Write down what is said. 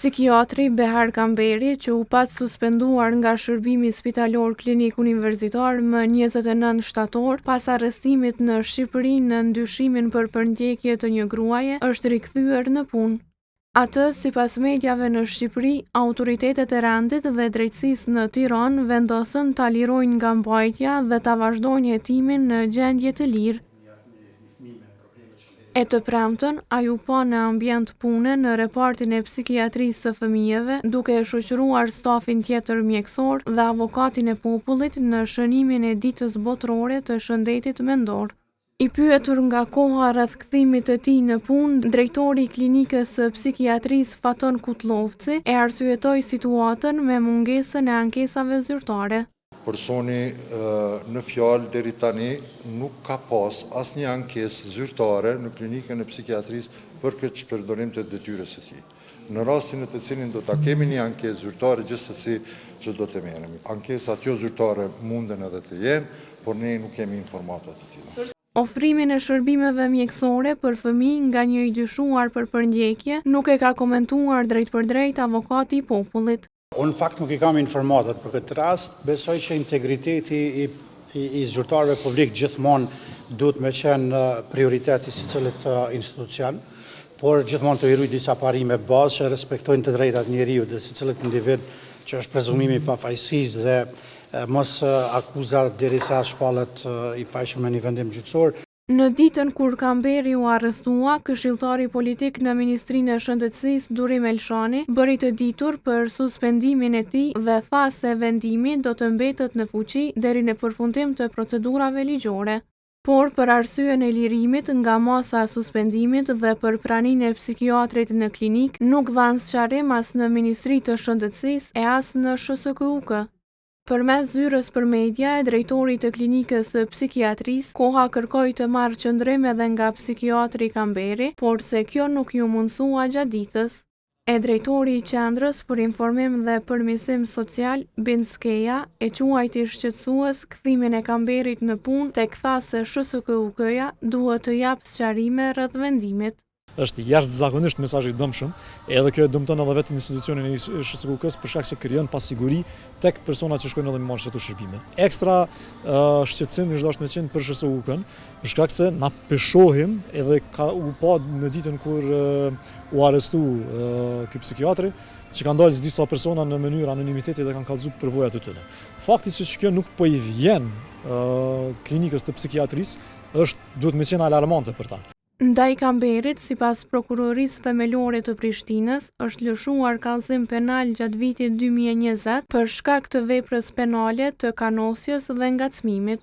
Psikiatri Behar Kamberi, që u pat suspenduar nga shërbimi spitalor klinik universitar më 29 shtator, pas arrestimit në Shqipëri në ndyshimin për përndjekje të një gruaje, është rikthyer në punë. Atë, sipas mediave në Shqipëri, autoritetet e rendit dhe drejtësisë në Tiranë vendosën ta lirojnë nga mbajtja dhe ta vazhdojnë hetimin në gjendje të lirë. E të premten, ai u pa në ambient pune në repartin e psikiatrisë së fëmijëve, duke e shoqëruar stafin tjetër mjekësor dhe avokatin e popullit në shënimin e ditës botërore të shëndetit mendor. I pyetur nga koha rreth kthimit të tij në punë, drejtori i klinikës së psikiatrisë Faton Kutlovci e arsyetoi situatën me mungesën e ankesave zyrtare. Personi në fjalë deri tani nuk ka pas asnjë ankesë zyrtare në klinikën e psikiatrisë për këtë shpërdorim të detyrës së tij. Në rastin në të cilin do ta kemi një ankesë zyrtare, gjithsesi që do të merremi. Ankesat jo zyrtare munden edhe të jenë, por ne nuk kemi informata të tilla. Ofrimin e shërbimeve mjekësore për fëmijë nga një i dyshuar për përndjekje nuk e ka komentuar drejt për drejt avokati i popullit. Unë fakt nuk i kam informatat për këtë rast, besoj që integriteti i zyrtarëve publik gjithmonë duhet me qenë prioriteti si cilët institucion, por gjithmonë të ruaj disa parime bazë që respektojnë të drejtat njeriut dhe si cilët individ që është prezumimi pa fajësisë dhe mos akuzar derisa shpallet i fajshëm në një vendim gjyqësor. Në ditën kur Kamberi u arrestua, këshilltari politik në Ministrinë e Shëndetësisë Durim Elshani bëri të ditur për suspendimin e tij dhe tha se vendimi do të mbetet në fuqi deri në përfundim të procedurave ligjore. Por për arsyeën e lirimit nga masa e suspendimit dhe për praninë e psikiatrit në klinik, nuk dhanë sqarim as në Ministri të Shëndetësisë e as në SHSKUK. Përmes zyrës për media e drejtorit të klinikës së psikiatrisë, koha kërkoi të marrë qëndrim edhe nga psikiatri Kamberi, por se kjo nuk ju mundsua gjatë ditës. E drejtori i qendrës për informim dhe përmirësim social, Bin Skeja, e quajti shqetësues kthimin e Kamberit në punë, tek tha se SHSKUK-ja duhet të japë sqarime rreth vendimit. Është jashtëzakonisht mesazh i dëmshëm, edhe kjo e dëmton edhe vetë institucionin e SHSKUK-s për shkak se krijon pasiguri tek personat që shkojnë edhe me marrë ato shërbime. Ekstra shqetësim është dashur me qenë për SHSKUK-n, për shkak se na peshohim edhe u pa në ditën kur u arrestu ky psikiatri, që kanë dalë disa persona në mënyrë anonimiteti dhe kanë kallëzuar përvojat e tyre. Fakti se kjo nuk po i vjen klinikës të psikiatrisë duhet me qenë alarmante për ta. Ndaj Kamberit, sipas prokurorisë themelore të Prishtinës, është lëshuar kallëzim penal gjatë vitit 2020 për shkak të veprës penale të kanosjes dhe ngacmimit.